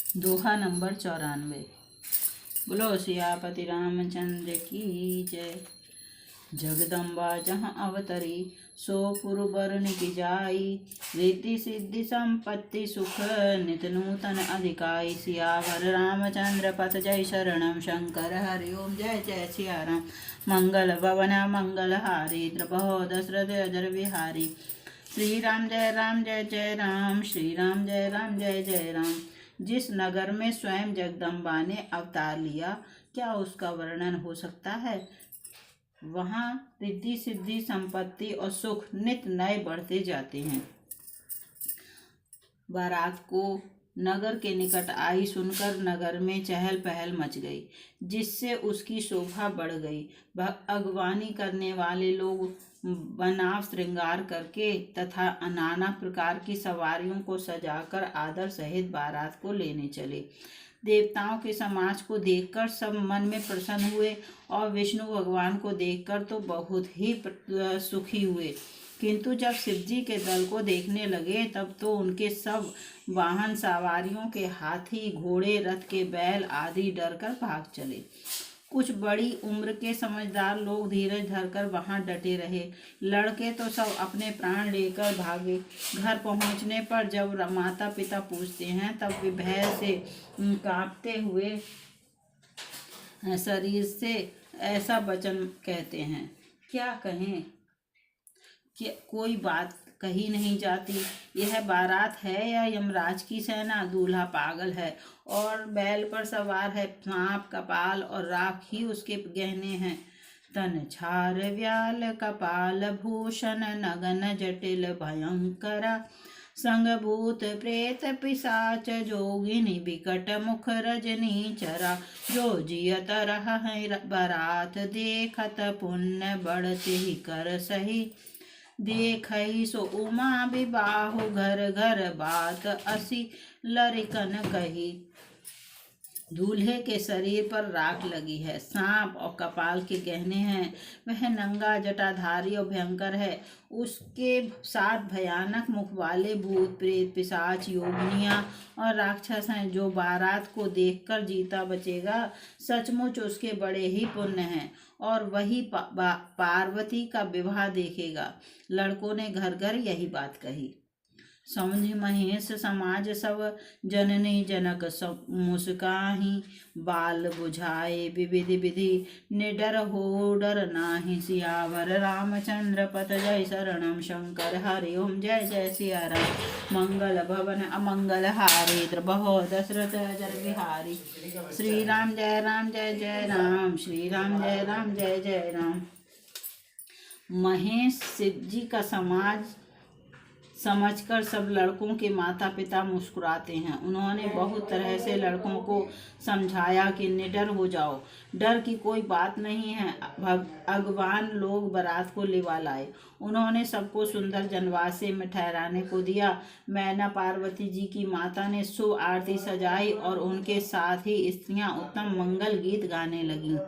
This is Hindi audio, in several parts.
दोहा नंबर 94। बोलो सियापति रामचंद्र की जय। जगदम्बा जहाँ अवतरी सो पुरबरन की जाई। रिद्धि सिद्धि संपत्ति सुख नित नूतन अधिकाई। सियावर रामचंद्र पथ जय शरणम शंकर हरि ओम। जय जय सिया राम। मंगल भवन मंगल हारी द्रपहो दशरथ अजर बिहारी। श्री राम जय जय राम। श्री राम जय जय राम। जिस नगर में स्वयं जगदम्बा ने अवतार लिया, क्या उसका वर्णन हो सकता है। वहाँ रिद्धि सिद्धि संपत्ति और सुख नित नए बढ़ते जाते हैं। बारात को नगर के निकट आई सुनकर नगर में चहल पहल मच गई, जिससे उसकी शोभा बढ़ गई। अगवानी करने वाले लोग बनाव श्रृंगार करके तथा नाना प्रकार की सवारियों को सजाकर आदर सहित बारात को लेने चले। देवताओं के समाज को देखकर सब मन में प्रसन्न हुए और विष्णु भगवान को देखकर तो बहुत ही सुखी हुए। किंतु जब शिवजी के दल को देखने लगे तब तो उनके सब वाहन सवारियों के हाथी घोड़े रथ के बैल आदि डरकर भाग चले। कुछ बड़ी उम्र के समझदार लोग धीरज धरकर वहां डटे रहे। लड़के तो सब अपने प्राण लेकर भागे। घर पहुंचने पर जब माता पिता पूछते हैं तब वे भय से कांपते हुए शरीर से ऐसा वचन कहते हैं, क्या कहें कि कोई बात कही नहीं जाती। यह बारात है या यमराज की सेना। दूल्हा पागल है और बैल पर सवार है। सांप कपाल और राख ही उसके गहने हैं। तन छार व्याल कपाल भूषण नगन जटिल भयंकरा। संग भूत प्रेत पिशाच जोगिनी बिकट मुख रजनी चरा। जो जियत रह बारात देखत पुण्य बढ़ते ही कर सही। देखई सो उमा विबाहु घर घर बात असी लरिकन कही। दूल्हे के शरीर पर राख लगी है, सांप और कपाल के गहने हैं। वह नंगा जटाधारी और भयंकर है। उसके साथ भयानक मुख वाले भूत प्रेत पिशाच योगिनियां और राक्षस हैं। जो बारात को देखकर जीता बचेगा सचमुच उसके बड़े ही पुण्य हैं और वही पार्वती का विवाह देखेगा। लड़कों ने घर घर यही बात कही। समझ महेश समाज सब जननी जनक सब मुस्काही। बाल बुझाए विविधि विधि निडर हो डर नाही। सियावर रामचंद्र पथ जय शरणम शंकर हरि ओम। जय जय सिया राम। मंगल भवन अमंगल हारी द्रपहो दशरथ अजर बिहारी। श्री राम जय जय राम। श्री राम जय जय राम। महेश शिव जी का समाज समझकर सब लड़कों के माता पिता मुस्कुराते हैं। उन्होंने बहुत तरह से लड़कों को समझाया कि निडर हो जाओ, डर की कोई बात नहीं है। अगवान लोग बारात को लिवा लाए। उन्होंने सबको सुंदर जनवासे में ठहराने को दिया। मैना पार्वती जी की माता ने शुभ आरती सजाई और उनके साथ ही स्त्रियां उत्तम मंगल गीत गाने लगीं।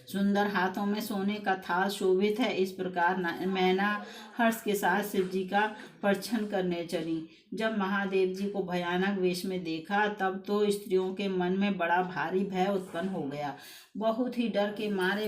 सुंदर हाथों में सोने का थाल शोभित है। इस प्रकार मैना हर्ष के साथ शिव जी का परीक्षण करने चली। जब महादेव जी को भयानक वेश में देखा तब तो स्त्रियों के मन में बड़ा भारी भय उत्पन्न हो गया। बहुत ही डर के मारे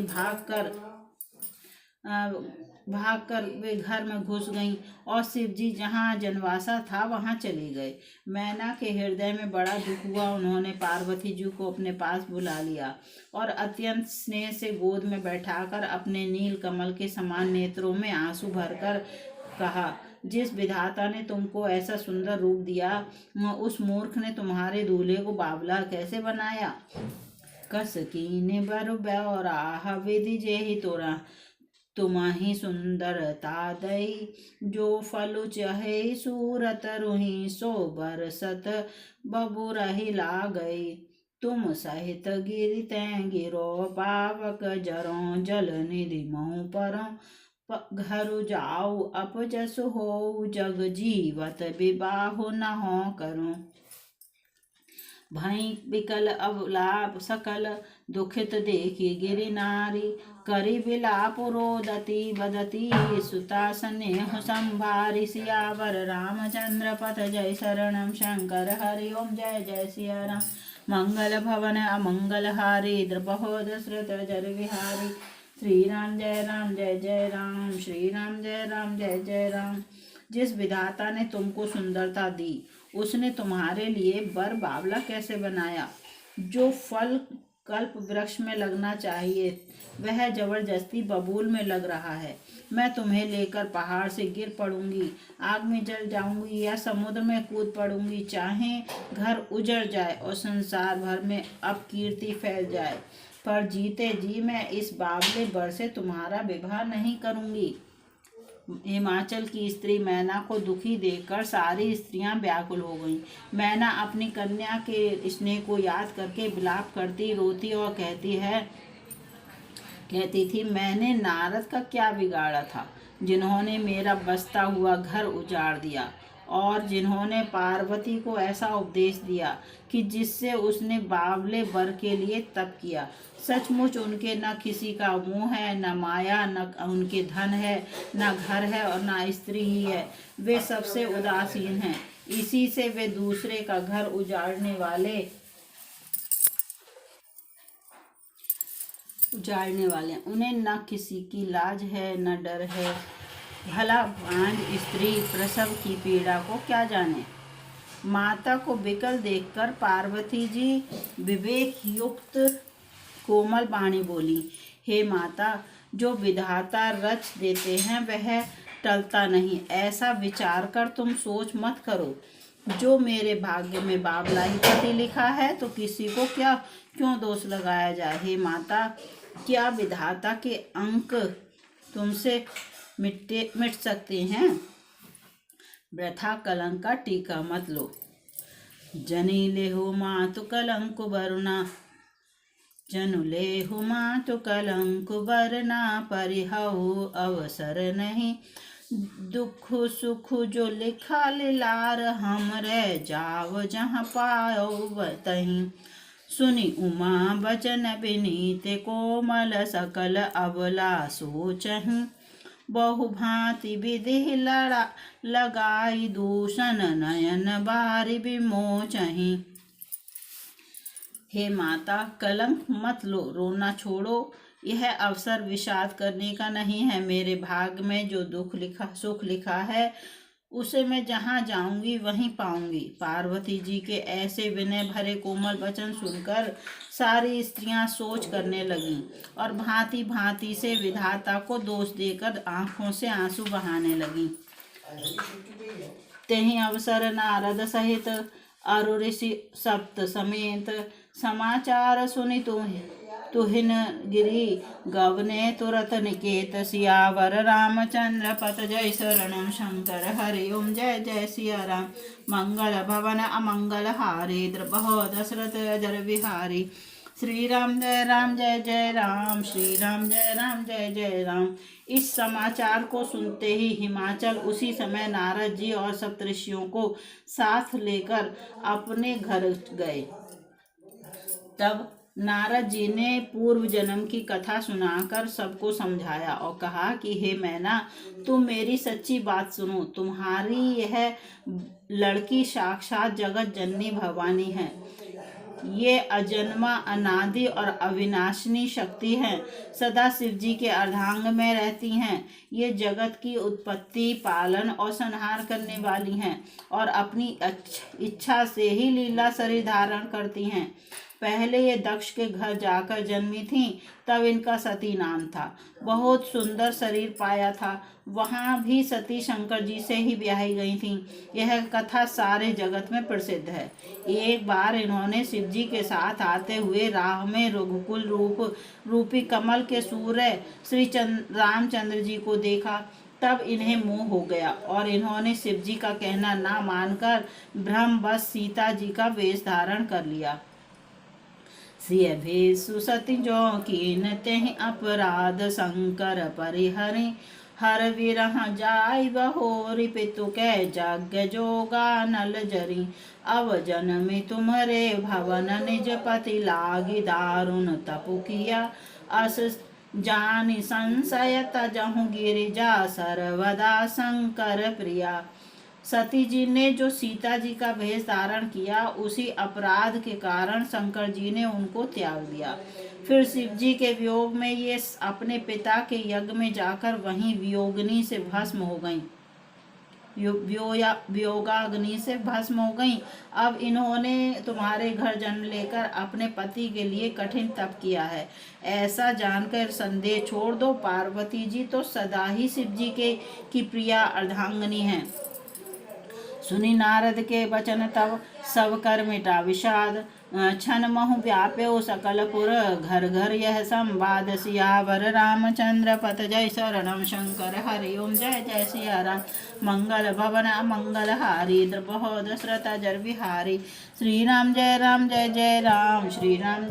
भागकर वे घर में घुस गईं और शिव जी जहाँ जनवासा था वहाँ चले गए। मैना के हृदय में बड़ा दुख हुआ। उन्होंने पार्वती जी को अपने पास बुला लिया और अत्यंत स्नेह से गोद में बैठाकर अपने नील कमल के समान नेत्रों में आंसू भरकर कहा, जिस विधाता ने तुमको ऐसा सुंदर रूप दिया उस मूर्ख ने तुम्हारे दूल्हे को बावला कैसे बनाया। कस कीने बर ब्यौरा विधि जेहि तोरा। तुम्हि सुंदरता दई जो फलु चहे सूरत रुहि। सो बरसत बबुरहि लागई तुम सहित गिरते गिरो। पावक जरो जल निधि महु परो। घर जाऊ अपजस हो जग जीवत विबाहु न हो करो। भई विकल अवलाप सकल दुखित देखी गिरि नारी करि विलाप रोदती बदती सुता स्नेह संभारी सियावर रामचंद्र पथ जय शरणम शंकर हरि ओम जय जय सिया राम मंगल भवन अमंगल हारी द्रबहो दशरथ जर विहारी श्री राम जय जय राम श्री राम जय जय राम। जिस विधाता ने तुमको सुंदरता दी उसने तुम्हारे लिए बर बावला कैसे बनाया। जो फल कल्प वृक्ष में लगना चाहिए वह जबरदस्ती बबूल में लग रहा है। मैं तुम्हें लेकर पहाड़ से गिर पड़ूंगी, आग में जल जाऊंगी या समुद्र में कूद पड़ूंगी, चाहे घर उजड़ जाए और संसार भर में अपकीर्ति फैल जाए, पर जीते जी मैं इस बावले बर से तुम्हारा विवाह नहीं करूंगी। हिमाचल की स्त्री मैना को दुखी देखकर सारी स्त्रियां व्याकुल हो गईं। मैना अपनी कन्या के स्नेह को याद करके विलाप करती रोती और कहती थी, मैंने नारद का क्या बिगाड़ा था जिन्होंने मेरा बसता हुआ घर उजाड़ दिया और जिन्होंने पार्वती को ऐसा उपदेश दिया कि जिससे उसने बावले वर के लिए तप किया। सचमुच उनके न किसी का मुँह है, न माया, न उनके धन है, न घर है और न स्त्री ही है। वे सबसे उदासीन हैं, इसी से वे दूसरे का घर उजाड़ने वाले उन्हें न किसी की लाज है न डर है। भला भांज स्त्री प्रसव की पीड़ा को क्या जाने। माता को विकल देखकर पार्वती जी विवेक युक्त कोमल वाणी बोली, हे माता, जो विधाता रच देते हैं वह टलता नहीं, ऐसा विचार कर तुम सोच मत करो। जो मेरे भाग्य में बावला ही पति लिखा है तो किसी को क्यों दोष लगाया जाए। हे माता, क्या विधाता के अंक तुमसे मिट सकते हैं। वृथा कलंक का टीका मत लो। जनी लेहु मातु कलंक वरुणा, जनु लेहु मातु कलंक वरना, परिहउ अवसर नहीं, दुख सुख जो लिखा लिलार, हमरे जाव जहाँ पाओ तहीं। सुनी उमा बचन विनीत कोमल, सकल अबला सोचहीं, बहु भांति विधि लगाई, दूषण नयन बारी विमोचहीं। हे माता, कलंक मत लो, रोना छोड़ो। यह अवसर विषाद करने का नहीं है। मेरे भाग्य में जो सुख लिखा है उसे मैं जहाँ जाऊंगी वहीं पाऊंगी। पार्वती जी के ऐसे विनय भरे कोमल वचन सुनकर सारी स्त्रियां सोच करने लगीं और भांति भांति से विधाता को दोष देकर आंखों से आंसू बहाने लगीं। तेहि अवसर नारद सहित अरु ऋषि सप्त समेत, समाचार सुनि तुहिन गिरी गवने तुरत निकेत। सियावर रामचंद्र पथ जय शरणम शंकर हरि ओम जय जय सिया राम। मंगल भवन अमंगल हारे द्रबहो दशरथ अजर विहारी। श्री राम जय जय राम श्री राम जय जय राम। इस समाचार को सुनते ही हिमाचल उसी समय नारद जी और सप्तऋषियों को साथ लेकर अपने घर गए। तब नारद जी ने पूर्व जन्म की कथा सुनाकर सबको समझाया और कहा कि हे मैना, तुम मेरी सच्ची बात सुनो। तुम्हारी यह लड़की साक्षात जगत जननी भवानी है। ये अजन्मा, अनादि और अविनाशिनी शक्ति हैं। सदा शिव जी के अर्धांग में रहती हैं। ये जगत की उत्पत्ति, पालन और संहार करने वाली हैं और अपनी इच्छा से ही लीला शरीर धारण करती हैं। पहले ये दक्ष के घर जाकर जन्मी थीं, तब इनका सती नाम था। बहुत सुंदर शरीर पाया था। वहाँ भी सती शंकर जी से ही ब्याही गई थीं। यह कथा सारे जगत में प्रसिद्ध है। एक बार इन्होंने शिव जी के साथ आते हुए राह में रघुकुल रूपी कमल के सूर्य श्री रामचंद्र जी को देखा। तब इन्हें मोह हो गया और इन्होंने शिव जी का कहना ना मानकर भ्रमवश सीता जी का वेश धारण कर लिया। सिय भेषु सती जो कीन तेहि अपराध, शंकर परिहरि हर विरह जाय बहोरी पितु कै यज्ञ जोगा नल जरी। अब जनमी तुम्हरे भवन निज पति लागी दारुण तपु किया। अस जानि संशय तजहु गिरिजा सर्वदा शंकर प्रिया। सती जी ने जो सीता जी का भेष धारण किया, उसी अपराध के कारण शंकर जी ने उनको त्याग दिया। फिर शिव जी के वियोग में ये अपने पिता के यज्ञ में जाकर वहीं वियोगाग्नि से भस्म हो गईं। अब इन्होंने तुम्हारे घर जन्म लेकर अपने पति के लिए कठिन तप किया है, ऐसा जानकर संदेह छोड़ दो। पार्वती जी तो सदा ही शिव जी की प्रिया अर्धांगिनी हैं। सुनी नारद के वचन तब सब कर मिटा विषाद। क्षण महु व्याप्यो सकलपुर घर घर यह संवाद। सियावर रामचंद्र पत जय शरणम शंकर हरि ओम जय जय सिया राम। मंगल भवन मंगल हारी द्रपहो दशरथ जर विहारी। श्री राम जय जय राम, श्री राम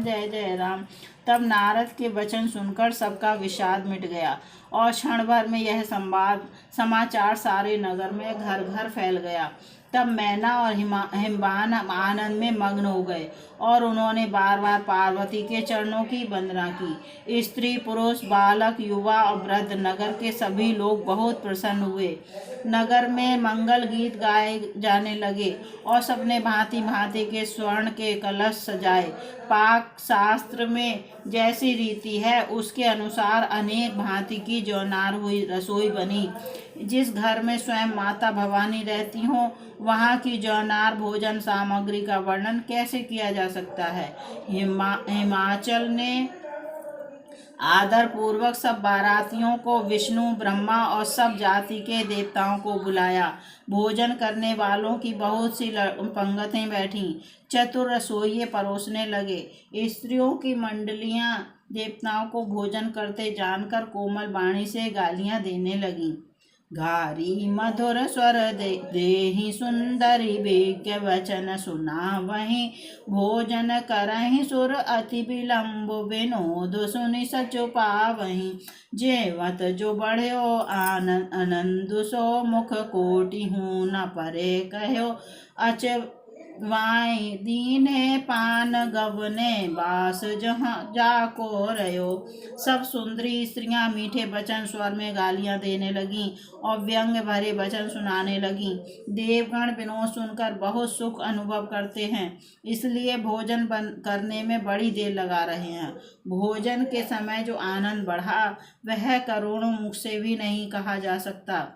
जय जय राम। तब नारद के वचन सुनकर सबका विषाद मिट गया और क्षण भर में यह समाचार सारे नगर में घर घर फैल गया। तब मैना और हिमवान आनंद में मग्न हो गए और उन्होंने बार बार पार्वती के चरणों की वंदना की। स्त्री पुरुष बालक युवा और वृद्ध नगर के सभी लोग बहुत प्रसन्न हुए। नगर में मंगल गीत गाए जाने लगे और सबने भांति भांति के स्वर्ण के कलश सजाए। पाक शास्त्र में जैसी रीति है उसके अनुसार अनेक भांति की जौनार हुई रसोई बनी। जिस घर में स्वयं माता भवानी रहती हों, वहाँ की जौनार भोजन सामग्री का वर्णन कैसे किया जा सकता है। हिमाचल ने आदर पूर्वक सब बारातियों को विष्णु ब्रह्मा और सब जाति के देवताओं को बुलाया। भोजन करने वालों की बहुत सी पंगतें बैठीं। चतुर रसोइये परोसने लगे। स्त्रियों की मंडलियां देवताओं को भोजन करते जानकर कोमल वाणी से गालियां देने लगीं। घारी मधुर स्वर देहि सुंदरी विज्ञ वचन सुना वहीं। भोजन करहि सुर अति विलम्ब विनोद सुनि सचु पावहीं। जेवत जो बढ़्यो आनंद सो मुख कोटि हूँ न परे कहो। अच वाई दीने पान गवने बास जहाँ जाको रयो। सब सुंदरी स्त्रियां मीठे वचन स्वर में गालियां देने लगीं और व्यंग्य भरे वचन सुनाने लगीं। देवगण विनोद सुनकर बहुत सुख अनुभव करते हैं, इसलिए भोजन करने में बड़ी देर लगा रहे हैं। भोजन के समय जो आनंद बढ़ा वह करोड़ों मुख से भी नहीं कहा जा सकता।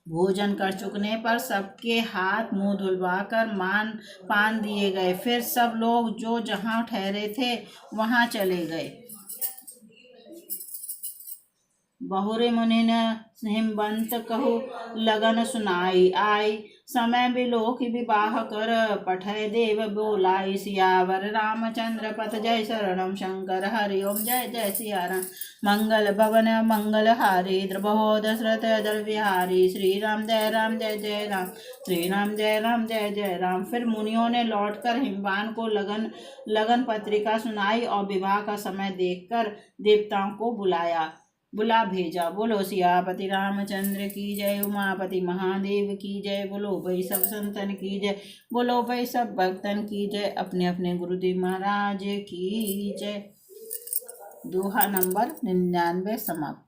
भोजन कर चुकने पर सबके हाथ मुंह धुलवाकर पान दिए गए। फिर सब लोग जो जहाँ ठहरे थे वहाँ चले गए। बहुरे मुनि न हिमवंत कहु लगन सुनाई आई। समय बिलोक विवाह कर पठय देव बोलाई। सियावर रामचंद्र पथ जय शरणम शंकर हरि ओम जय जय सिया राम। मंगल भवन मंगल हारी द्रपहो दशरथ जर विहारी। श्री राम जय जय राम, श्री राम जय जय राम। फिर मुनियों ने लौटकर हिमवान को लगन पत्रिका सुनाई और विवाह का समय देखकर देवताओं को बुला भेजा। बोलो सियापति रामचंद्र की जय, उमापति महादेव की जय। बोलो भाई सब संतन की जय, बोलो भाई सब भक्तन की जय। अपने अपने गुरुदेव महाराज की जय। दोहा नंबर 99 समाप्त।